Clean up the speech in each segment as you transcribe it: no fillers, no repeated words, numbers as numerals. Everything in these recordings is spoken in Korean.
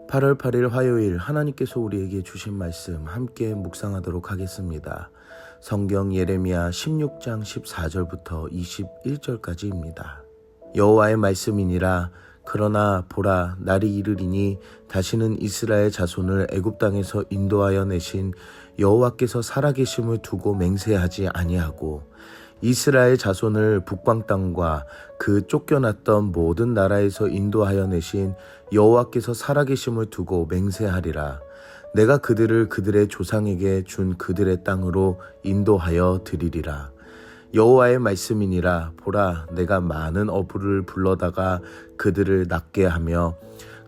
8월 8일 화요일 하나님께서 우리에게 주신 말씀 함께 묵상하도록 하겠습니다. 성경 예레미야 16장 14절부터 21절까지입니다. 여호와의 말씀이니라. 그러나 보라, 날이 이르리니 다시는 이스라엘 자손을 애굽 땅에서 인도하여 내신 여호와께서 살아계심을 두고 맹세하지 아니하고 이스라엘 자손을 북방 땅과 그 쫓겨났던 모든 나라에서 인도하여 내신 여호와께서 살아계심을 두고 맹세하리라. 내가 그들을 그들의 조상에게 준 그들의 땅으로 인도하여 드리리라. 여호와의 말씀이니라. 보라, 내가 많은 어부를 불러다가 그들을 낫게 하며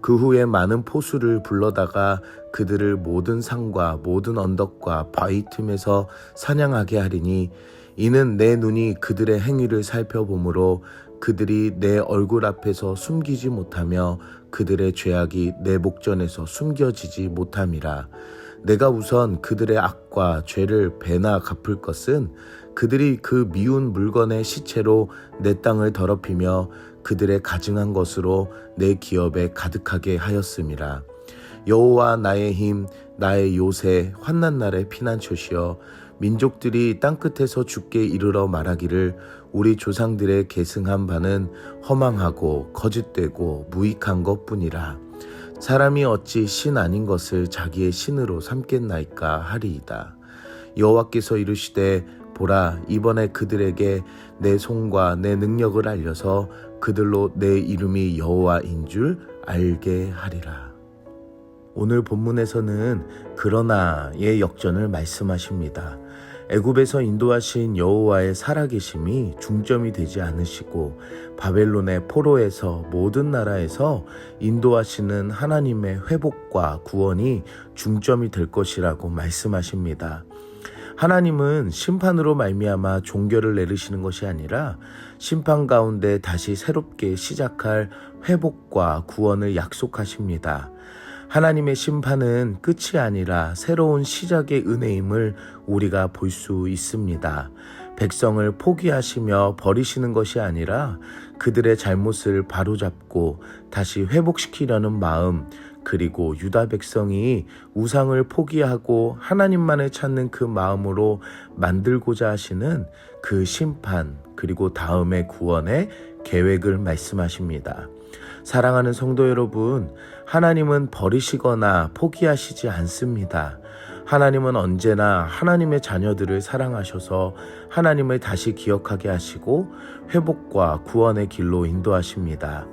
그 후에 많은 포수를 불러다가 그들을 모든 산과 모든 언덕과 바위 틈에서 사냥하게 하리니 이는 내 눈이 그들의 행위를 살펴보므로 그들이 내 얼굴 앞에서 숨기지 못하며 그들의 죄악이 내 목전에서 숨겨지지 못함이라. 내가 우선 그들의 악과 죄를 배나 갚을 것은 그들이 그 미운 물건의 시체로 내 땅을 더럽히며 그들의 가증한 것으로 내 기업에 가득하게 하였음이라. 여호와 나의 힘, 나의 요새, 환난 날의 피난처시여 민족들이 땅끝에서 주께 이르러 말하기를 우리 조상들의 계승한 바는 허망하고 거짓되고 무익한 것뿐이라. 사람이 어찌 신 아닌 것을 자기의 신으로 삼겠나이까 하리이다. 여호와께서 이르시되 보라, 이번에 그들에게 내 손과 내 능력을 알려서 그들로 내 이름이 여호와인 줄 알게 하리라. 오늘 본문에서는 그러나의 역전을 말씀하십니다. 애굽에서 인도하신 여호와의 살아계심이 중점이 되지 않으시고 바벨론의 포로에서 모든 나라에서 인도하시는 하나님의 회복과 구원이 중점이 될 것이라고 말씀하십니다. 하나님은 심판으로 말미암아 종결을 내리시는 것이 아니라 심판 가운데 다시 새롭게 시작할 회복과 구원을 약속하십니다. 하나님의 심판은 끝이 아니라 새로운 시작의 은혜임을 우리가 볼 수 있습니다. 백성을 포기하시며 버리시는 것이 아니라 그들의 잘못을 바로잡고 다시 회복시키려는 마음, 그리고 유다 백성이 우상을 포기하고 하나님만을 찾는 그 마음으로 만들고자 하시는 그 심판, 그리고 다음의 구원의 계획을 말씀하십니다. 사랑하는 성도 여러분, 하나님은 버리시거나 포기하시지 않습니다. 하나님은 언제나 하나님의 자녀들을 사랑하셔서 하나님을 다시 기억하게 하시고 회복과 구원의 길로 인도하십니다.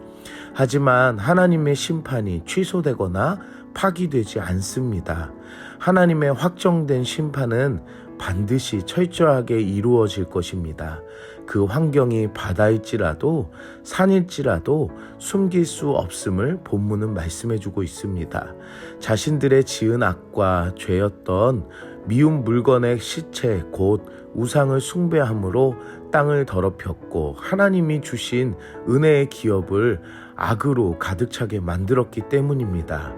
하지만 하나님의 심판이 취소되거나 파기되지 않습니다. 하나님의 확정된 심판은 반드시 철저하게 이루어질 것입니다. 그 환경이 바다일지라도 산일지라도 숨길 수 없음을 본문은 말씀해주고 있습니다. 자신들의 지은 악과 죄였던 미운 물건의 시체 곧 우상을 숭배함으로 땅을 더럽혔고 하나님이 주신 은혜의 기업을 악으로 가득 차게 만들었기 때문입니다.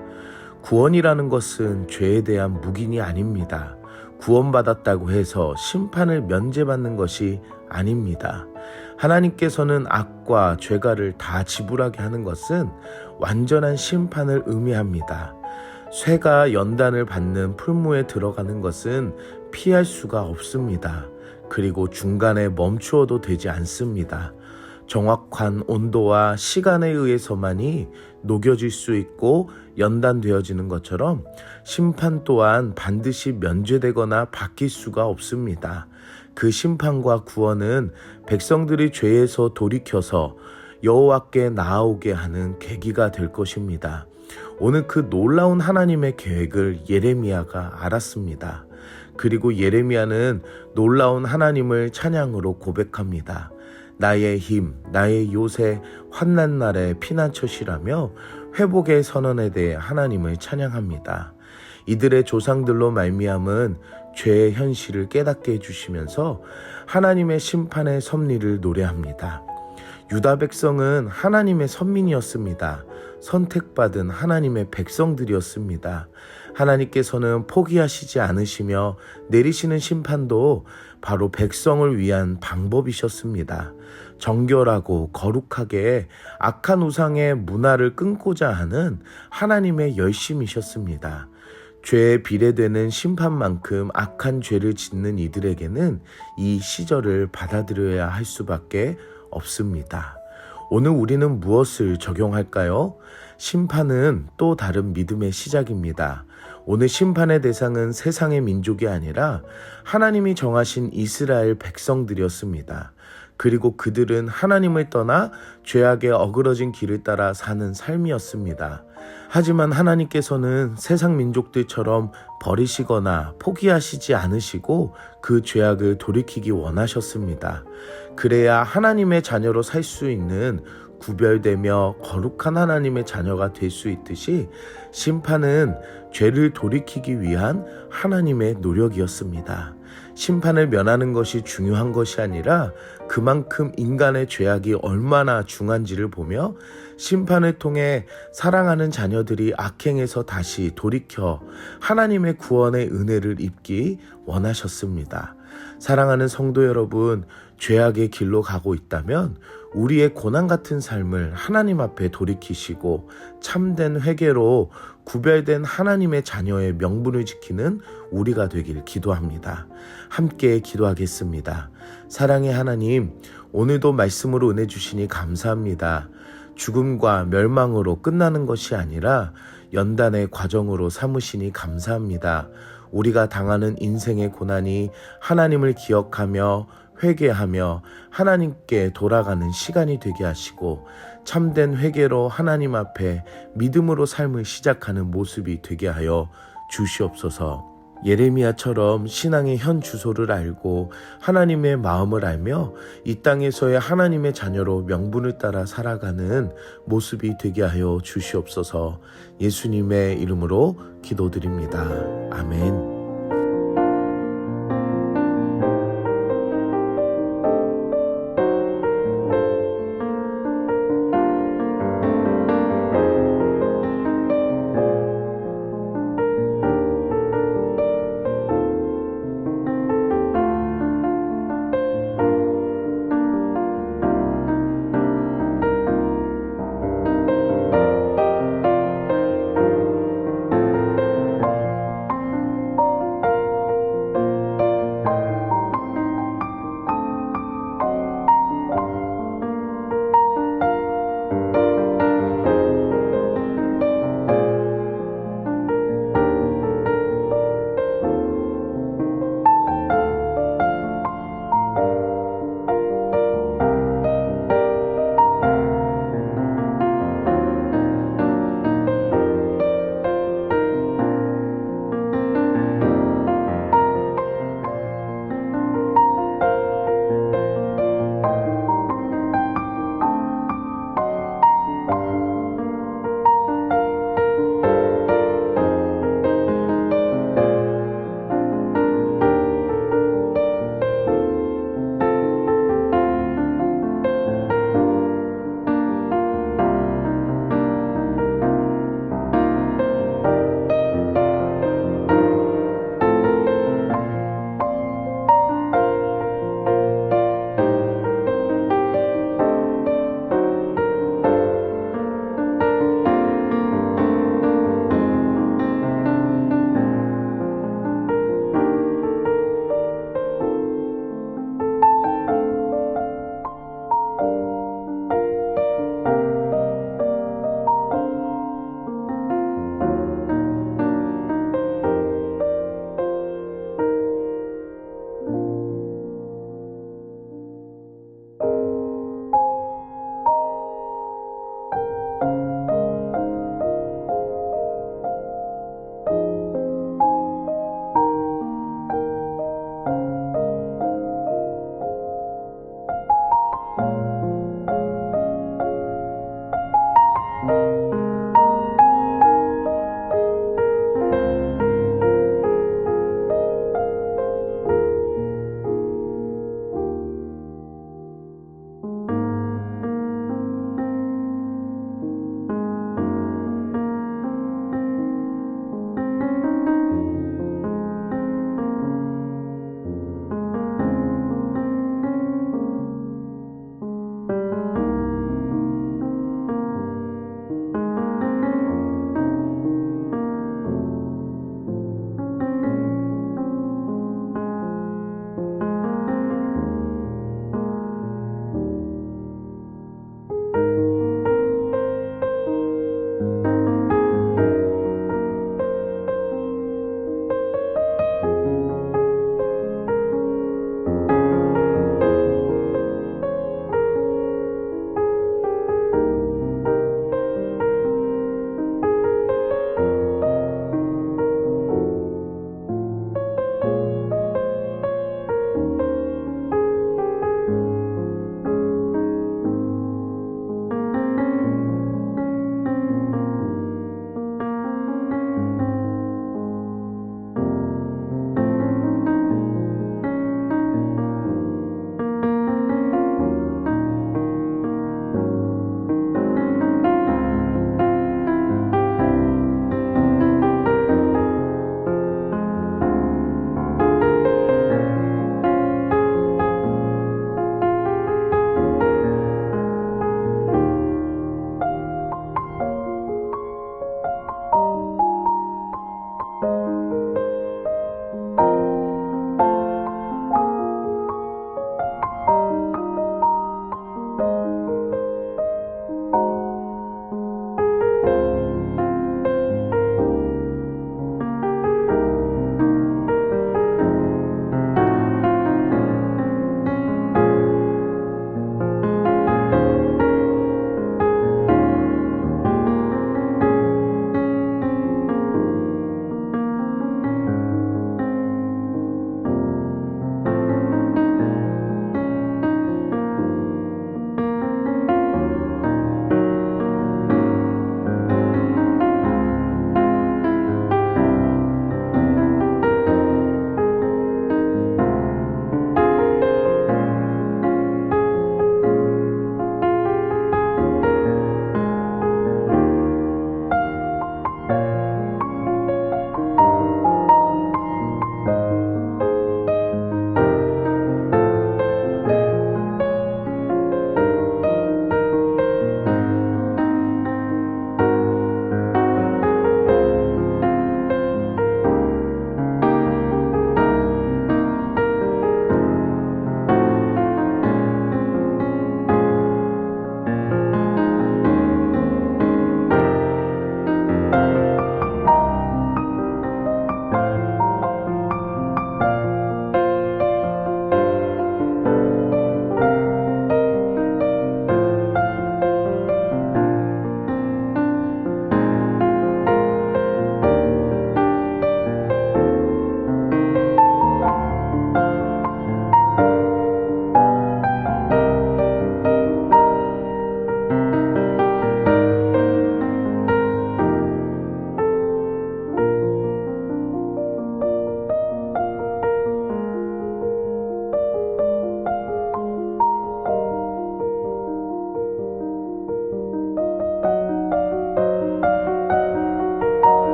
구원이라는 것은 죄에 대한 묵인이 아닙니다. 구원받았다고 해서 심판을 면제받는 것이 아닙니다. 하나님께서는 악과 죄가를 다 지불하게 하는 것은 완전한 심판을 의미합니다. 쇠가 연단을 받는 풀무에 들어가는 것은 피할 수가 없습니다. 그리고 중간에 멈추어도 되지 않습니다. 정확한 온도와 시간에 의해서만이 녹여질 수 있고 연단되어지는 것처럼 심판 또한 반드시 면제되거나 바뀔 수가 없습니다. 그 심판과 구원은 백성들이 죄에서 돌이켜서 여호와께 나아오게 하는 계기가 될 것입니다. 오늘 그 놀라운 하나님의 계획을 예레미야가 알았습니다. 그리고 예레미야는 놀라운 하나님을 찬양으로 고백합니다. 나의 힘, 나의 요새, 환난 날의 피난처시라며 회복의 선언에 대해 하나님을 찬양합니다. 이들의 조상들로 말미암은 죄의 현실을 깨닫게 해주시면서 하나님의 심판의 섭리를 노래합니다. 유다 백성은 하나님의 선민이었습니다. 선택받은 하나님의 백성들이었습니다. 하나님께서는 포기하시지 않으시며 내리시는 심판도 바로 백성을 위한 방법이셨습니다. 정결하고 거룩하게 악한 우상의 문화를 끊고자 하는 하나님의 열심이셨습니다. 죄에 비례되는 심판만큼 악한 죄를 짓는 이들에게는 이 시절을 받아들여야 할 수밖에 없습니다. 오늘 우리는 무엇을 적용할까요? 심판은 또 다른 믿음의 시작입니다. 오늘 심판의 대상은 세상의 민족이 아니라 하나님이 정하신 이스라엘 백성들이었습니다. 그리고 그들은 하나님을 떠나 죄악에 어그러진 길을 따라 사는 삶이었습니다. 하지만 하나님께서는 세상 민족들처럼 버리시거나 포기하시지 않으시고 그 죄악을 돌이키기 원하셨습니다. 그래야 하나님의 자녀로 살 수 있는 구별되며 거룩한 하나님의 자녀가 될 수 있듯이 심판은 죄를 돌이키기 위한 하나님의 노력이었습니다. 심판을 면하는 것이 중요한 것이 아니라 그만큼 인간의 죄악이 얼마나 중한지를 보며 심판을 통해 사랑하는 자녀들이 악행에서 다시 돌이켜 하나님의 구원의 은혜를 입기 원하셨습니다. 사랑하는 성도 여러분, 죄악의 길로 가고 있다면 우리의 고난 같은 삶을 하나님 앞에 돌이키시고 참된 회개로 구별된 하나님의 자녀의 명분을 지키는 우리가 되길 기도합니다. 함께 기도하겠습니다. 사랑의 하나님, 오늘도 말씀으로 은혜 주시니 감사합니다. 죽음과 멸망으로 끝나는 것이 아니라 연단의 과정으로 삼으시니 감사합니다. 우리가 당하는 인생의 고난이 하나님을 기억하며 회개하며 하나님께 돌아가는 시간이 되게 하시고 참된 회개로 하나님 앞에 믿음으로 삶을 시작하는 모습이 되게 하여 주시옵소서. 예레미야처럼 신앙의 현 주소를 알고 하나님의 마음을 알며 이 땅에서의 하나님의 자녀로 명분을 따라 살아가는 모습이 되게 하여 주시옵소서. 예수님의 이름으로 기도드립니다. 아멘.